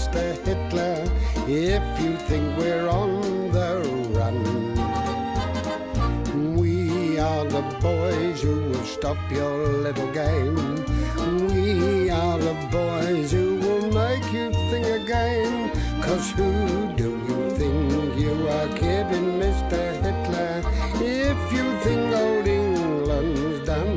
Mr. Hitler, if you think we're on the run. We are the boys who will stop your little game. We are the boys who will make you think again. 'Cause who do you think you are kidding, Mr. Hitler, if you think old England's done?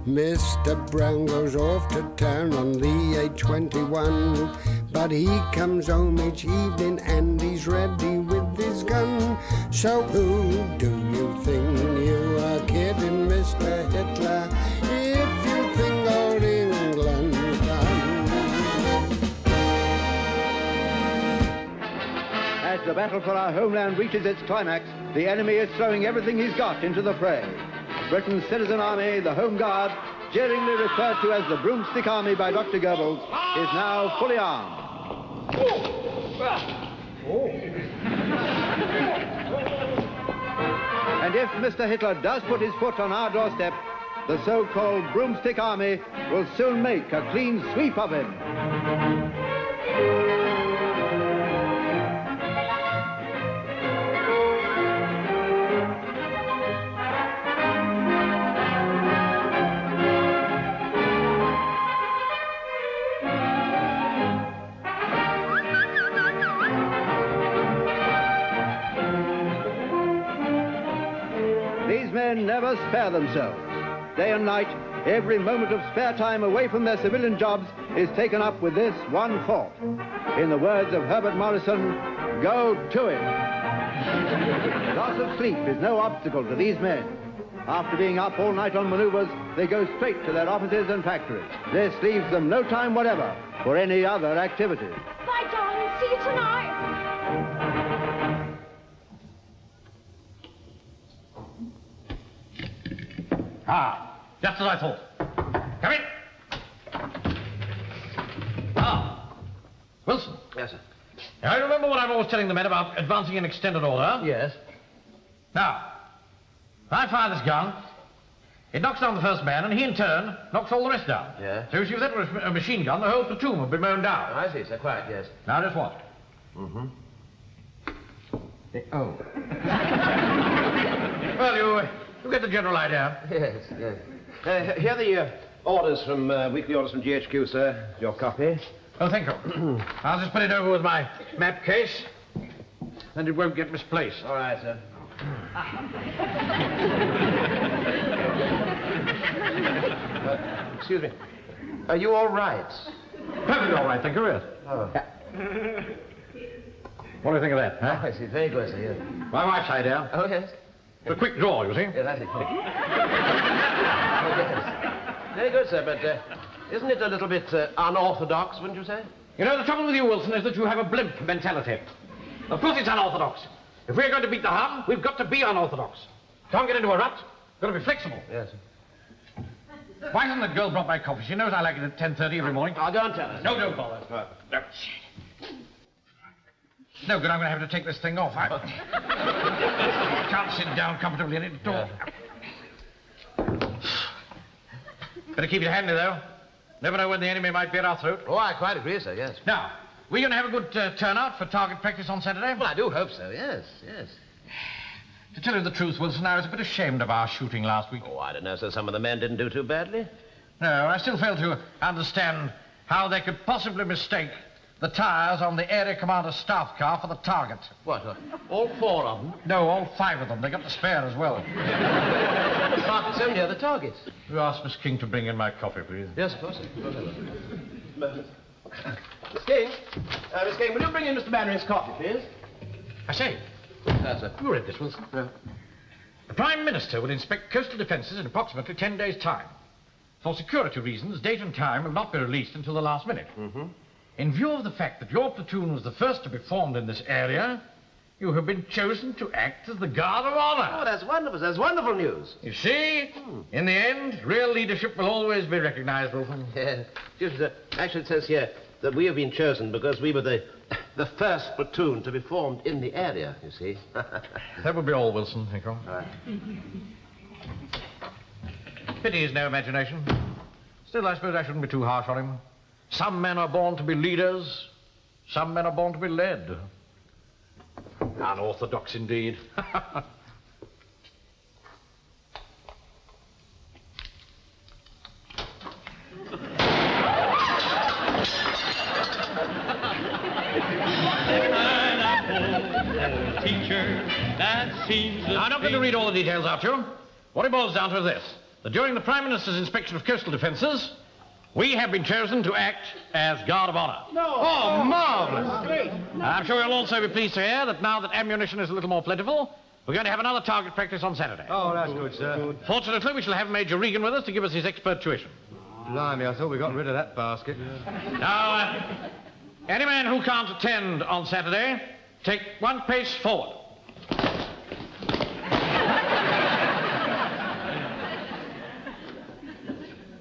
Mr. Brown goes off to town on the A21, but he comes home each evening and he's ready with his gun. So who do you think you are kidding, Mr. Hitler, if you think old England's done? As the battle for our homeland reaches its climax, the enemy is throwing everything he's got into the fray. Britain's citizen army, the Home Guard, jeeringly referred to as the Broomstick Army by Dr. Goebbels, is now fully armed. And if Mr. Hitler does put his foot on our doorstep, the so-called Broomstick Army will soon make a clean sweep of him. These men never spare themselves. Day and night, every moment of spare time away from their civilian jobs is taken up with this one thought. In the words of Herbert Morrison, go to it. Loss of sleep is no obstacle to these men. After being up all night on maneuvers, they go straight to their offices and factories. This leaves them no time whatever for any other activities. Bye, darling. See you tonight. Ah, just as I thought. Come in. Ah, Wilson. Yes, sir. Now, you remember what I'm always telling the men about advancing in extended order? Yes. Now, I fire this gun, it knocks down the first man, and he in turn knocks all the rest down. Yeah. So if that were a machine gun, the whole platoon would be mown down. I see, sir. Quite, yes. Now, just watch. Mm-hmm. Oh. Well, you get the general idea. Yes, yes. Here are the weekly orders from GHQ, sir. Your copy. Oh, thank you. I'll just put it over with my map case, and it won't get misplaced. All right, sir. Excuse me. Are you all right? Perfectly all right, thank you, yes. Oh. What do you think of that, huh? Oh, I see. Very good, sir, yes. My wife's idea. Oh, yes. It's a quick draw, you see. Yes, I see. Oh, yes. Very good, sir, but isn't it a little bit unorthodox, wouldn't you say? You know, the trouble with you, Wilson, is that you have a blimp mentality. Of course it's unorthodox. If we're going to beat the Hun, we've got to be unorthodox. Can't get into a rut. Got to be flexible. Yes, sir. Why hasn't that girl brought my coffee? She knows I like it at 10:30 every morning. I'll go and tell her. No, don't bother. Right. No. No good, I'm going to have to take this thing off. I can't sit down comfortably in it at all. Better keep it handy, though. Never know when the enemy might be at our throat. Oh, I quite agree, sir, yes. Now, we're going to have a good turnout for target practice on Saturday? Well, I do hope so, yes, yes. To tell you the truth, Wilson, I was a bit ashamed of our shooting last week. Oh, I don't know, sir. Some of the men didn't do too badly. No, I still fail to understand how they could possibly mistake the tires on the area commander's staff car for the target. What, all four of them? No, all five of them. They got the spare as well. But it's only other targets. You ask Miss King to bring in my coffee, please. Yes, of course, sir. Miss King? Miss King, will you bring in Mr. Bannering's coffee, please? I say, Sir. you read this, Wilson? Yeah. The Prime Minister will inspect coastal defences in approximately 10 days' time. For security reasons, date and time will not be released until the last minute. Mm-hmm. In view of the fact that your platoon was the first to be formed in this area, you have been chosen to act as the guard of honor. Oh, that's wonderful. That's wonderful news. You see, in the end, real leadership will always be recognized, Wilson. Yes. Excuse me, sir. Actually, it says here that we have been chosen because we were the first platoon to be formed in the area, you see. That would be all, Wilson, thank you. All right. Pity he's no imagination. Still, I suppose I shouldn't be too harsh on him. Some men are born to be leaders, some men are born to be led. Unorthodox indeed. Teacher, that seems... Now, I'm not going to read all the details out to you. What it boils down to is this, that during the Prime Minister's inspection of coastal defences, we have been chosen to act as guard of honour. No. Oh, marvellous. Great. I'm sure you'll also be pleased to hear that now that ammunition is a little more plentiful, we're going to have another target practice on Saturday. Oh, that's good, sir. Fortunately, we shall have Major Regan with us to give us his expert tuition. Blimey, I thought we got rid of that basket. Now, any man who can't attend on Saturday, take one pace forward.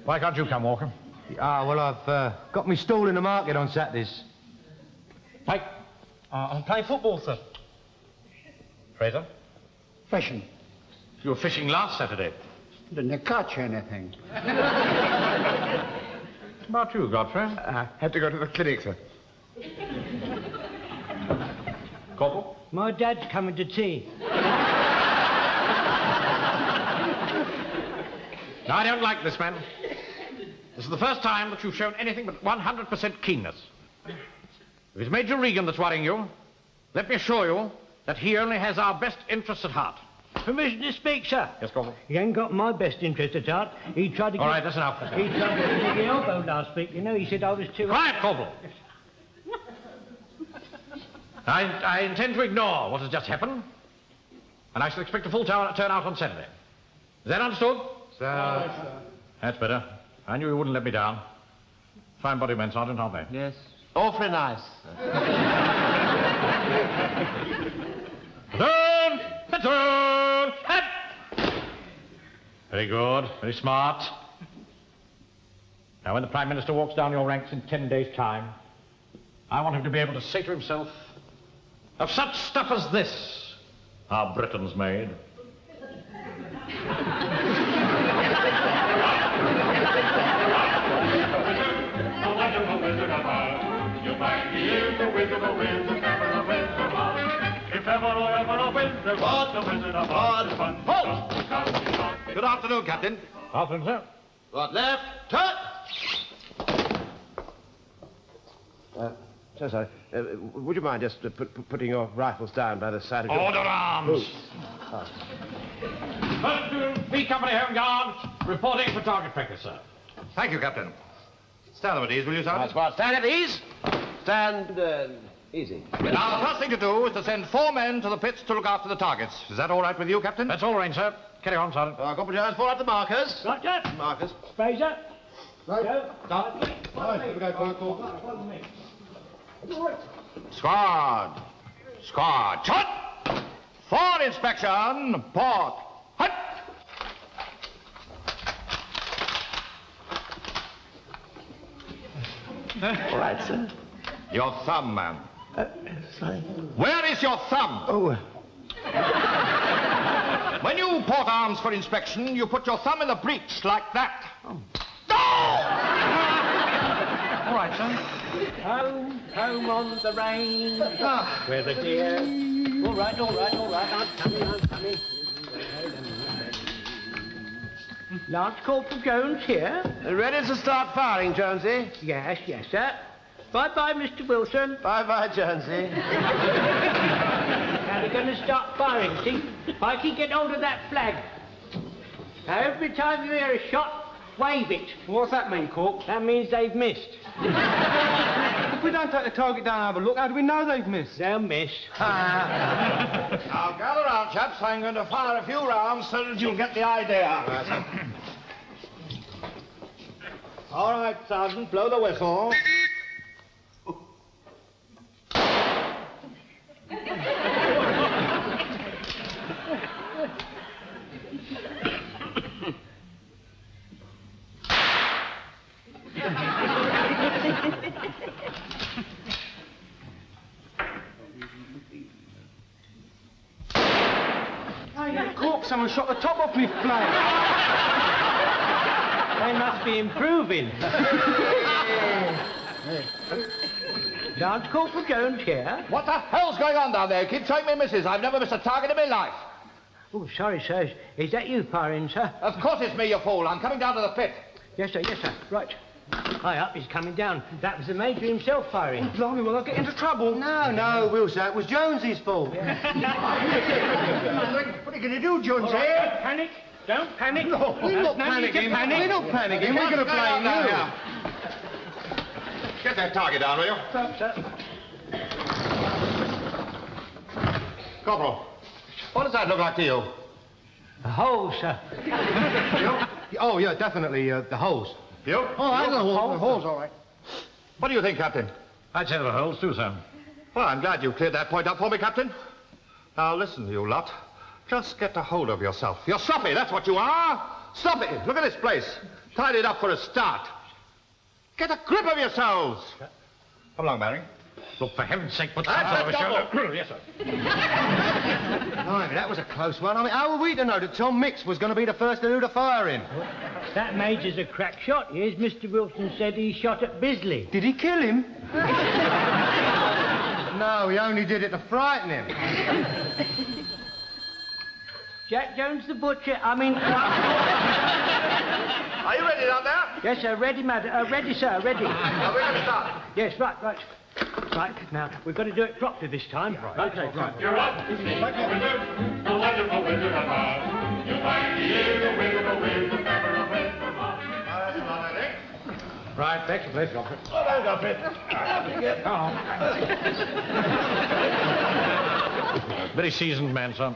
Why can't you come, Walker? Ah, well, I've got me stall in the market on Saturdays. Pike? I'm playing football, sir. Fraser? Fishing. You were fishing last Saturday. Didn't catch anything. How about you, Godfrey? I had to go to the clinic, sir. Corporal? My dad's coming to tea. No, I don't like this man. This is the first time that you've shown anything but 100% keenness. If it's Major Regan that's worrying you, let me assure you that he only has our best interests at heart. Permission to speak, sir? Yes, Corporal? He ain't got my best interest at heart. He tried to All right, that's enough. He tried to give me the elbow last week. You know, he said I was too... Quiet, Corporal. I intend to ignore what has just happened, and I shall expect a full turnout on Saturday. Is that understood? Sir. That's better. I knew you wouldn't let me down. Fine body men, Sergeant, aren't they? Yes. Awfully nice. Platoon! Platoon! Up! Very good. Very smart. Now, when the Prime Minister walks down your ranks in 10 days' time, I want him to be able to say to himself, of such stuff as this are Britons made. Good afternoon, Captain. Afternoon, sir. Right, left, turn! So sorry. Would you mind just putting your rifles down by the side of your... Order arms! Platoon, B Company Home Guard, reporting for target practice, sir. Thank you, Captain. Stand at ease, will you, Sergeant? That's right. Stand at ease. Stand easy. Now, the first thing to do is to send 4 men to the pits to look after the targets. Is that all right with you, Captain? That's all right, sir. Carry on, Sergeant. Corporal Jones, fall out the markers. Right, sir. Markers. Fraser. Right. Go. Stop. Follow me. Follow me. Squad. Squad. Shot! For inspection. Port. Hut! All right, sir. Your thumb, man. Sorry. Where is your thumb? Oh, When you port arms for inspection, you put your thumb in the breech like that. Oh. All right, sir. Home, home on the range. Where the deer... All right. I'm coming. Lance Corporal Jones here. ready to start firing, Jonesy? Yes, sir. Bye-bye, Mr. Wilson. Bye-bye, Jonesy. Now we're going to start firing, see? Pikey, get hold of that flag. Now, every time you hear a shot, wave it. What's that mean, Corp? That means they've missed. If we don't take the target down and have a look, how do we know they've missed? They'll miss. Now, gather round, chaps. I'm going to fire a few rounds so that you'll get the idea. All right, Sergeant, blow the whistle. Hey, Corp, someone shot the top off me flag. They must be improving. Lance Corporal Jones here. What the hell's going on down there? Keep showing me misses. I've never missed a target in my life. Oh, sorry, sir. Is that you firing, sir? Of course it's me, you fool. I'm coming down to the pit. Yes, sir, yes, sir. Right. High up, he's coming down. That was the Major himself firing. Oh, blimey, will I get into trouble? No, Wilson, it was Jonesy's fault. What are you going to do, Jones? All right, don't panic. Don't panic. No, we're not panicking. We're not panicking. We're going to blame you. Get that target down, will you? Sir. Corporal, what does that look like to you? A hole, sir. Oh, yeah, definitely, the hose. You? Oh, I know the hose, all right. What do you think, Captain? I'd say there are holes too, sir. Well, I'm glad you cleared that point up for me, Captain. Now, listen, you lot. Just get a hold of yourself. You're sloppy, that's what you are. Sloppy. Look at this place. Tidied up for a start. Get a grip of yourselves. Come along, Barry. Look, for heaven's sake, put That's some a shoulder. Yes, sir. Blimey, that was a close one. I mean, how were we to know that Tom Mix was going to be the first to do the firing? That Major's a crack shot, he is. Mr. Wilson said he shot at Bisley. Did he kill him? No, he only did it to frighten him. Jack Jones the butcher, Are you ready down there? Yes, sir, ready, madam. Ready, sir, ready. Are we going to start? Yes, right. Right, now, we've got to do it properly this time. Right. Okay, right. You're up to see the wizard, the wonderful Wizard of Oz. You'll find he is a wizard, never a wizard of Oz. Right, take your place, Godfrey. Oh, there, Godfrey. Very seasoned man, sir.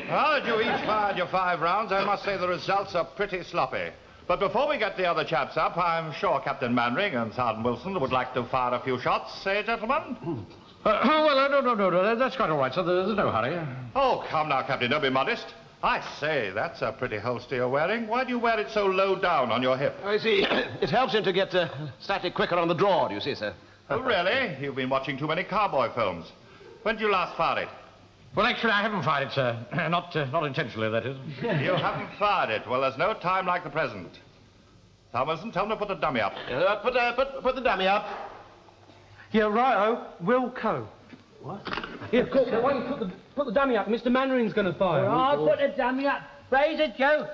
Well, that you each fired your 5 rounds, I must say the results are pretty sloppy. But before we get the other chaps up, I'm sure Captain Manring and Sergeant Wilson would like to fire a few shots, gentlemen? No, that's quite all right, sir. There's no hurry. Oh, come now, Captain, don't be modest. I say, that's a pretty holster you're wearing. Why do you wear it so low down on your hip? I see. It helps him to get static quicker on the draw, do you see, sir? Oh, really? You've been watching too many cowboy films. When did you last fire it? Well, actually, I haven't fired it, sir. Not intentionally, that is. You haven't fired it. Well, there's no time like the present. Wilson, tell them to put the dummy up. Put the dummy up. Yeah, righto. Wilco. What? Here, Corporal, why don't you put the dummy up? Mr. Mannering's going to fire. I'll put the dummy up. Fraser, Joe.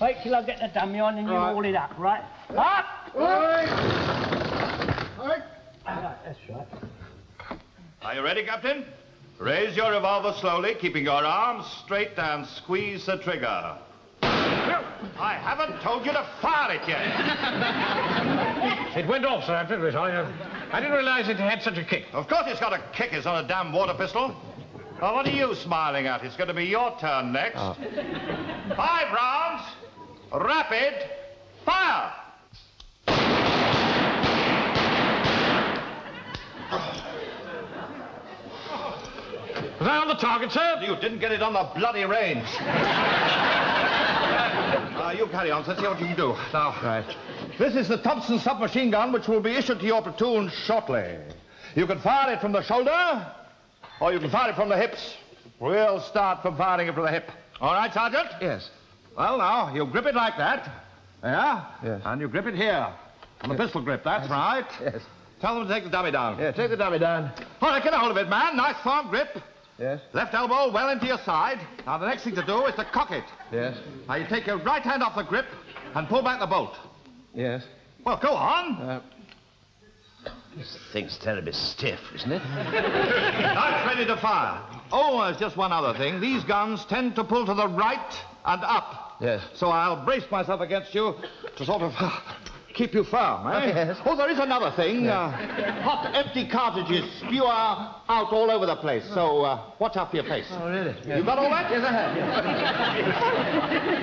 Wait till I get the dummy on and you haul it up, right? Up! Right, That's right. Are you ready, Captain? Raise your revolver slowly, keeping your arms straight, and squeeze the trigger. I haven't told you to fire it yet. It went off, sir. I'm very sorry. I didn't realize it had such a kick. Of course it's got a kick. It's not a damn water pistol. Well, what are you smiling at? It's going to be your turn next. 5 rounds. Rapid. Fire! Was I on the target, sir? You didn't get it on the bloody range. You carry on. Let's see what you can do. Now, this is the Thompson submachine gun, which will be issued to your platoon shortly. You can fire it from the shoulder, or you can fire it from the hips. We'll start from firing it from the hip. All right, Sergeant? Yes. Well, now, you grip it like that. Yeah? Yes. And you grip it here. On the pistol grip, that's right. Yes. Tell them to take the dummy down. Yeah, take the dummy down. All right, get a hold of it, man. Nice firm grip. Yes. Left elbow well into your side. Now, the next thing to do is to cock it. Yes. Now, you take your right hand off the grip and pull back the bolt. Yes. Well, go on. This thing's terribly stiff, isn't it? That's ready to fire. Oh, there's just one other thing. These guns tend to pull to the right and up. Yes. So I'll brace myself against you to sort of keep you firm, eh? Yes. Oh, there is another thing. Hot, empty cartridges spew out all over the place. So watch out for your face. Oh, really? You got all that? Yes, I have. Yes.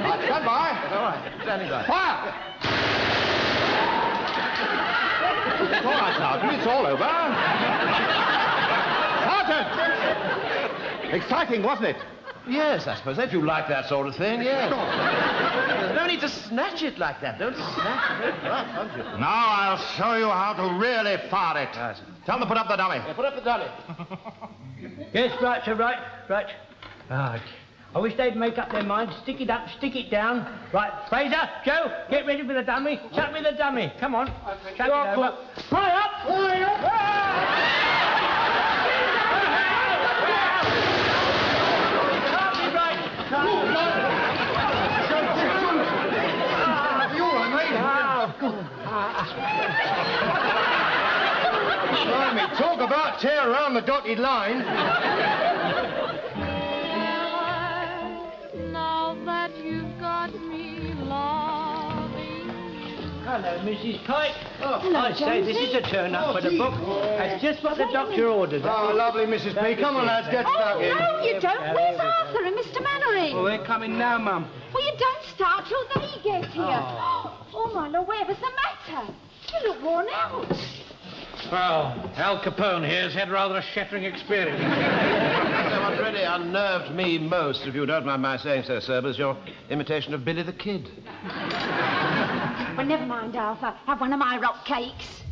Right, stand by. All right. Standing by. Fire! It's all right, Sergeant. It's all over. Sergeant! Exciting, wasn't it? Yes, I suppose, if you like that sort of thing, yes. There's no need to snatch it like that. Don't snatch it. Right, don't you? Now I'll show you how to really fire it. Right. Tell them to put up the dummy. Yeah, put up the dummy. Yes, right, sir, right. Ah, I wish they'd make up their minds. Stick it up, stick it down. Right, Fraser, Joe, get ready for the dummy. Chuck me the dummy. Come on. Chuck it over. Hurry up! Blimey, talk about tear around the dotted line. Now that you've got me loving. Hello, Mrs. Pike. Hello, I say, this is a turn-up for the book. That's just what the doctor ordered. Oh, lovely, Mrs. P. Come on, lads, get stuck in. No, you don't. Where's Arthur and Mr. Mannering? Well, they're coming now, Mum. Well, you don't start till they get here. Oh, my Lord, whatever's the matter? You look worn out. Well, Al Capone here has had rather a shattering experience. What really unnerved me most, if you don't mind my saying so, sir, was your imitation of Billy the Kid. Well, never mind, Arthur. Have one of my rock cakes.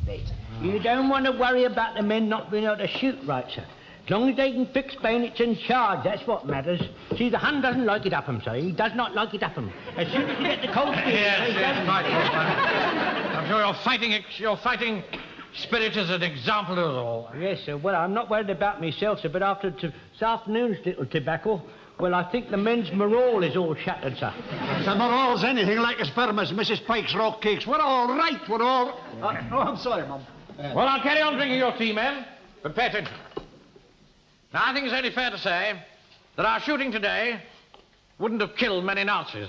You don't want to worry about the men not being able to shoot right, sir. As long as they can fix bayonets and charge, that's what matters. See, the Hun doesn't like it Upham, sir. He does not like it Upham. As soon as you get the cold steel... Yes, right. I'm sure your fighting spirit is an example to us all. Yes, sir. Well, I'm not worried about myself, sir, but after this afternoon's little tobacco, well, I think the men's morale is all shattered, sir. The morale's anything like as firm as Mrs. Pike's rock cakes. We're all right, we're all... I'm sorry, Mum. Well, I'll carry on drinking your tea, men, but pay attention. Now, I think it's only fair to say that our shooting today wouldn't have killed many Nazis.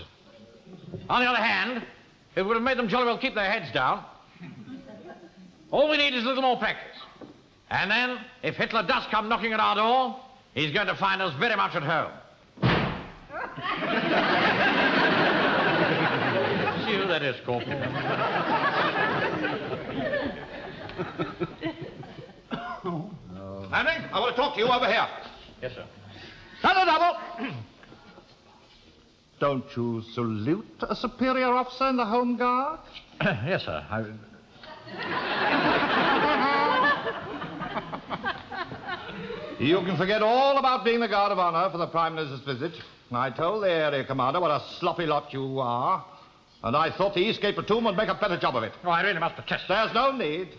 On the other hand, it would have made them jolly well keep their heads down. All we need is a little more practice. And then, if Hitler does come knocking at our door, he's going to find us very much at home. See who that is, Corporal. Manning, I want to talk to you over here. Yes, sir. Double! Don't you salute a superior officer in the Home Guard? Yes, sir. You can forget all about being the guard of honor for the Prime Minister's visit. I told the area commander what a sloppy lot you are, and I thought the Eastgate platoon would make a better job of it. Oh, I really must protest. There's no need.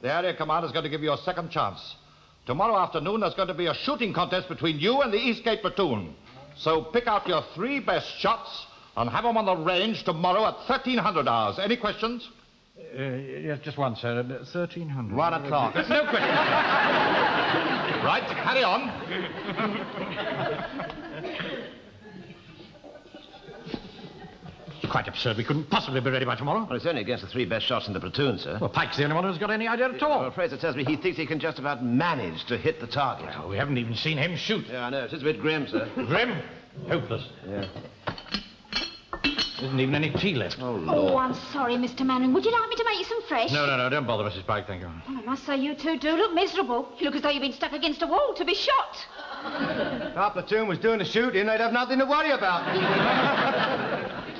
The area commander's going to give you a second chance. Tomorrow afternoon, there's going to be a shooting contest between you and the Eastgate platoon. So pick out your 3 best shots and have them on the range tomorrow at 1300 hours. Any questions? Yes, just one, sir. 1300. 1 o'clock. No question. Right, carry on. It's quite absurd. We couldn't possibly be ready by tomorrow. Well, it's only against the 3 best shots in the platoon, sir. Well, Pike's the only one who's got any idea at all. Well, Fraser tells me he thinks he can just about manage to hit the target. Well, we haven't even seen him shoot. Yeah, I know. It is a bit grim, sir. Grim? Hopeless. Yeah. There isn't even any tea left. Oh, Lord. Oh, I'm sorry, Mr. Mannering. Would you like me to make you some fresh? No, don't bother, Mrs. Pike, thank you. Well, I must say you two do look miserable. You look as though you've been stuck against a wall to be shot. If our platoon was doing the shooting, they'd have nothing to worry about.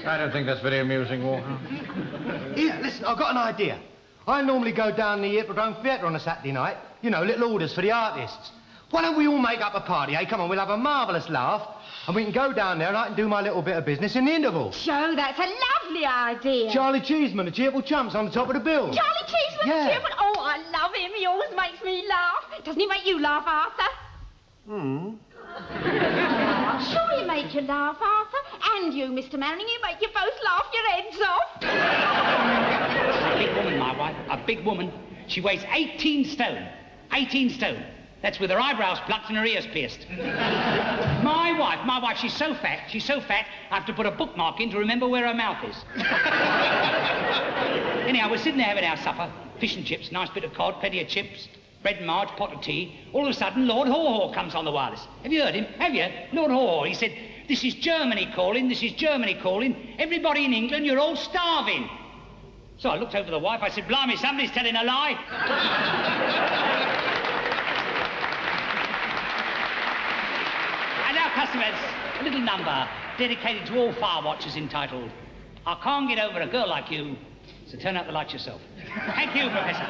I don't think that's very amusing, Walker. Here, listen, I've got an idea. I normally go down the Hippodrome Theatre on a Saturday night. You know, little orders for the artists. Why don't we all make up a party, eh? Come on, we'll have a marvellous laugh, and we can go down there and I can do my little bit of business in the interval. Joe, that's a lovely idea. Charlie Cheeseman, the cheerful chumps on the top of the bill. Charlie Cheeseman, Yeah. cheerful. Oh, I love him. He always makes me laugh. Doesn't he make you laugh, Arthur? I'm sure he makes you laugh, Arthur. And you, Mr. Mannering, he make you both laugh your heads off. A big woman, my wife. A big woman. She weighs 18 stone. 18 stone. That's with her eyebrows plucked and her ears pierced. My wife, she's so fat, I have to put a bookmark in to remember where her mouth is. Anyhow, we're sitting there having our supper. Fish and chips, nice bit of cod, plenty of chips, bread and marge, pot of tea. All of a sudden, Lord Haw-Haw comes on the wireless. Have you heard him? Have you? Lord Haw-Haw. He said, "This is Germany calling, this is Germany calling. Everybody in England, you're all starving." So I looked over the wife, I said, "Blimey, somebody's telling a lie." And our customers, a little number dedicated to all fire watchers entitled, "I can't get over a girl like you, so turn out the lights yourself." Thank you, Professor.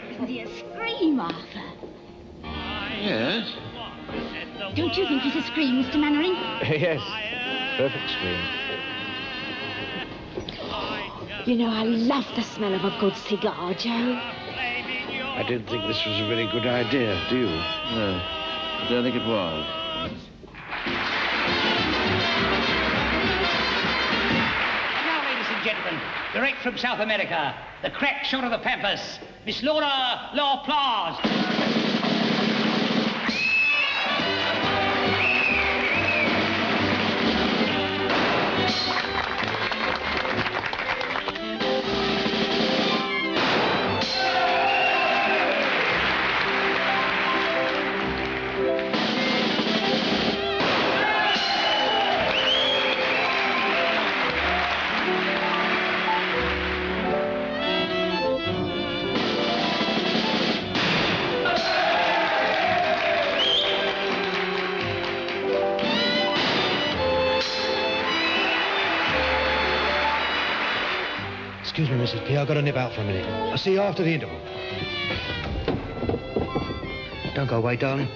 Isn't he a scream, Arthur? Yes? Don't you think he's a scream, Mr. Mannering? Yes. Perfect scream. You know, I love the smell of a good cigar, Joe. I didn't think this was a very good idea, do you? No, I don't think it was. And now, ladies and gentlemen, direct from South America, the crack shot of the Pampas, Miss Laura Lawplause. Excuse me, Mrs. P. I've got to nip out for a minute. I'll see you after the interval. Don't go away, darling.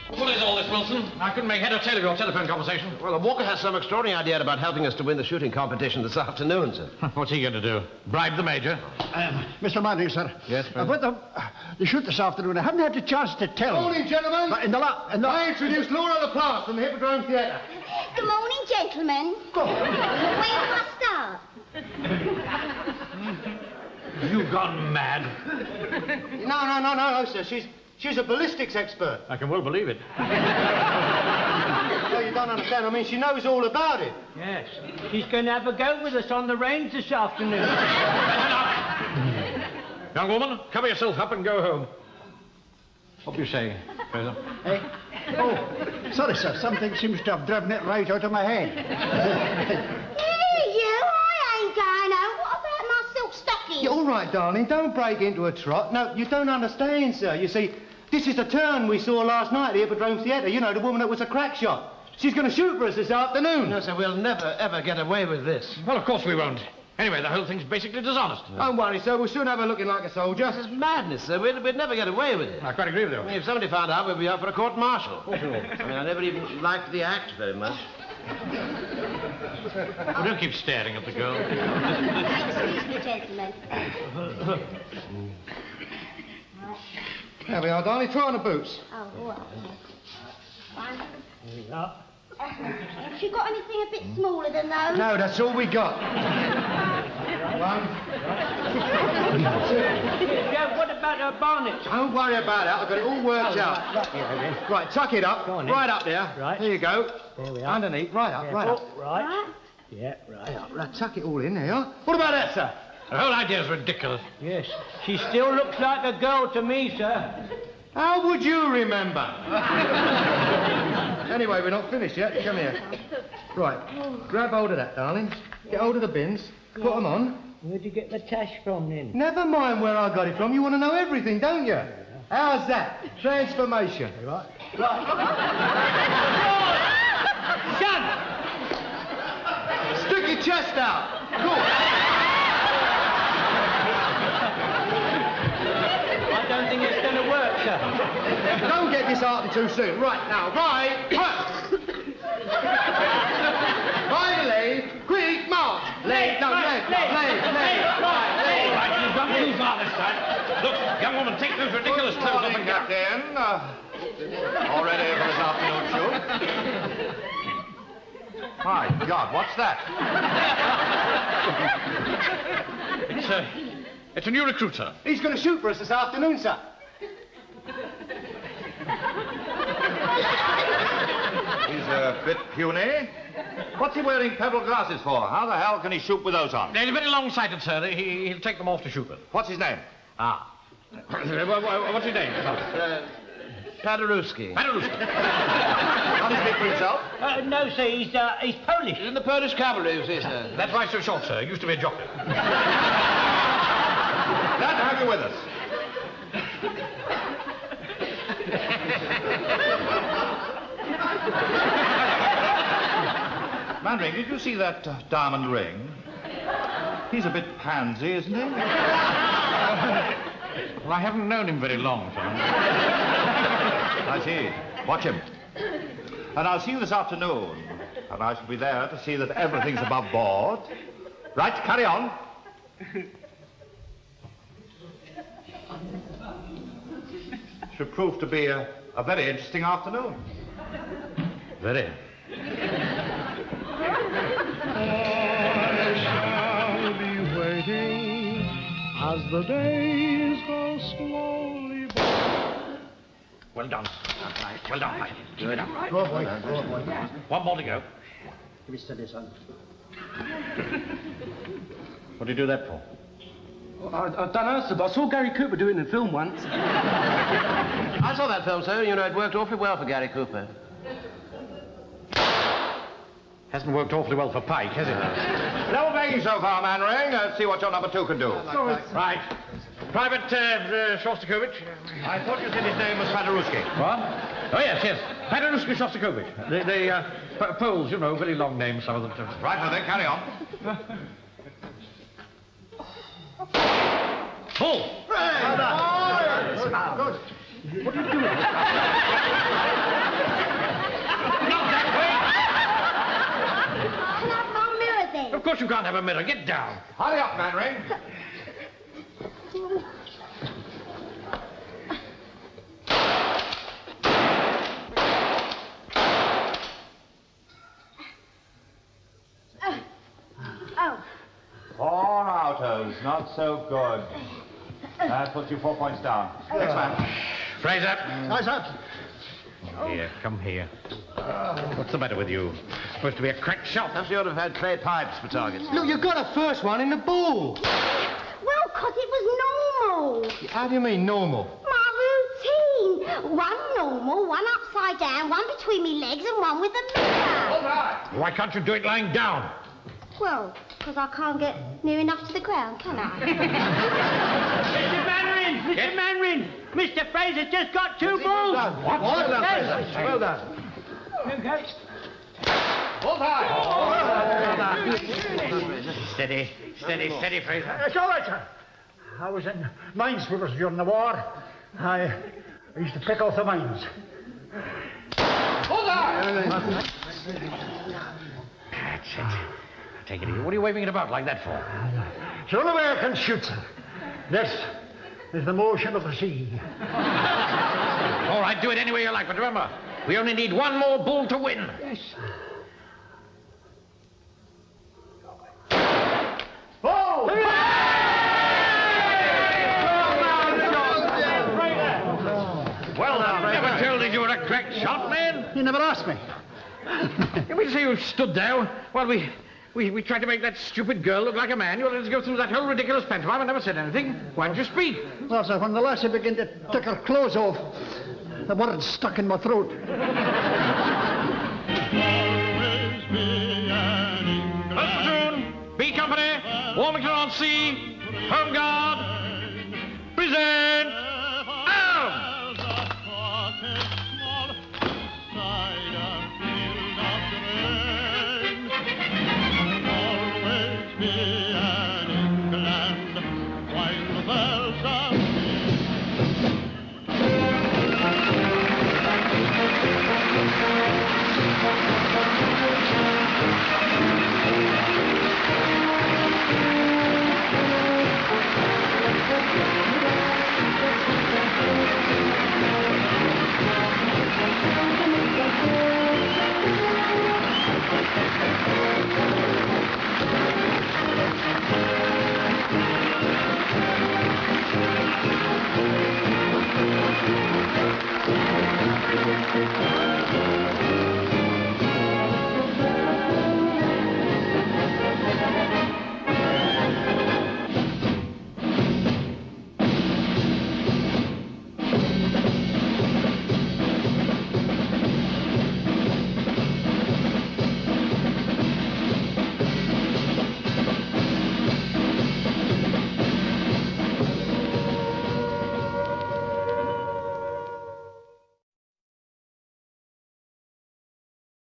What is all this, Wilson? I couldn't make head or tail of your telephone conversation. Well, Walker has some extraordinary idea about helping us to win the shooting competition this afternoon, sir. What's he going to do? Bribe the Major? Mr. Manning, sir. Yes, About the shoot this afternoon, I haven't had the chance to tell. Morning, gentlemen. I introduce Laura LaPlace from the Hippodrome Theatre. Good morning, gentlemen. Where do I start? You've gone mad. No, sir. She's a ballistics expert. I can well believe it. No, you don't understand. I mean, she knows all about it. Yes. She's going to have a go with us on the range this afternoon. Young woman, cover yourself up and go home. What do you say, Fraser? Eh? Oh, sorry, sir. Something seems to have driven it right out of my head. I ain't going home. What about my silk stockings? Yeah, all right, darling. Don't break into a trot. No, you don't understand, sir. You see, this is the turn we saw last night at the Hippodrome Theatre. You know, the woman that was a crack shot. She's going to shoot for us this afternoon. No, sir, we'll never, ever get away with this. Well, of course we won't. Anyway, the whole thing's basically dishonest. Don't worry, sir. We'll soon have her looking like a soldier. This is madness, sir. We'd never get away with it. I quite agree with you. I mean, if somebody found out, we'd be up for a court-martial. I mean, I never even liked the act very much. Well, don't keep staring at the girl. Excuse me, gentlemen. There we are, darling. Try on the boots. Oh, well. Here we are. Have you got anything a bit smaller than those? No, that's all we got. One. Yeah, what about her bonnet? Don't worry about that. I've got it all worked out. Right, tuck it up. Go on, then. Right up there. Right. There you go. There we are. Underneath. Right up, right up. Right. Yeah, right up. Right, tuck it all in there. What about that, sir? The whole idea's ridiculous. Yes. She still looks like a girl to me, sir. How would you remember? Anyway, we're not finished yet. Come here. Right, grab hold of that, darling. Get hold of the bins. Put them on. Where'd you get the tash from, then? Never mind where I got it from. You want to know everything, don't you? How's that? Transformation. Right. Son! Stick your chest out. Good. I don't think it's going to work, sir. Don't get disheartened too soon. Right, now, right. Right, leg. Quick, march. Leg, no, leg, right, leg. All right, you've gone too far this time. Look, young woman, take those ridiculous clothes off and get... Captain. All ready for this afternoon shoot? My God, what's that? It's a new recruit, sir. He's going to shoot for us this afternoon, sir. He's a bit puny. What's he wearing pebble glasses for? How the hell can he shoot with those on? He's very long-sighted, sir. He'll take them off to shoot with. What's his name? What's his name? Paderewski. Paderewski. Can't he speak for himself? No, sir, he's Polish. He's in the Polish cavalry, you see, sir. That's why he's so short, sir. He used to be a jockey. Glad to have you with us. Manring, did you see that diamond ring? He's a bit pansy, isn't he? Well, I haven't known him very long, sir. I see. Watch him. And I'll see you this afternoon. And I shall be there to see that everything's above board. Right, carry on. Should prove to be a very interesting afternoon. Very. I shall be waiting as the days go slowly by. Well done. Well done, Pike. Good. Go, boy. Go, boy. One more to go. Give me steady, son. What do you do that for? I don't know, sir, but I saw Gary Cooper do it in a film once. I saw that film, sir. You know, it worked awfully well for Gary Cooper. Hasn't worked awfully well for Pike, has it? No begging so far, Mannering. Let's see what your number 2 can do. Right. Private Shostakovich. I thought you said his name was Paderewski. What? Oh, yes. Paderewski Shostakovich. The Poles, you know, very long names, some of them. Right, well then, carry on. Pull! What are you doing? Not that Can I have my mirror then? way! Of course you can't have a mirror. Get down. Hurry up, Mannering. Oh. 4 autos, not so good. That puts you 4 points down. Next man. Fraser. Eyes up. Come here. What's the matter with you? Supposed to be a crack shot. Perhaps you ought to have had clay pipes for targets. Look, you got a first one in the ball. Well, 'cause it was normal. How do you mean, normal? My routine. One normal, one upside down, one between me legs, and one with a mirror. Why can't you do it lying down? Well, 'cause I can't get near enough to the ground, can I? Mr. Manring! Mr. Fraser's just got 2 balls. What? Well done, Fraser. Well done. Steady, Fraser. It's all right, sir. I was in minesweepers during the war. I used to pick off the mines. That's it. Take it easy. What are you waving it about like that for? It's the only way I can shoot, sir. This is the motion of the sea. All right, do it any way you like, but remember, we only need 1 more bull to win. Yes. Oh! Well, I never told you you were a crack shot, man. You never asked me. We say you stood there while we tried to make that stupid girl look like a man. You let us go through that whole ridiculous pantomime and never said anything. Why didn't you speak? Well, sir, when the lassie began to take her clothes off, the words stuck in my throat. First platoon, B Company, Warmington on Sea, Home Guard, present, arms! Always be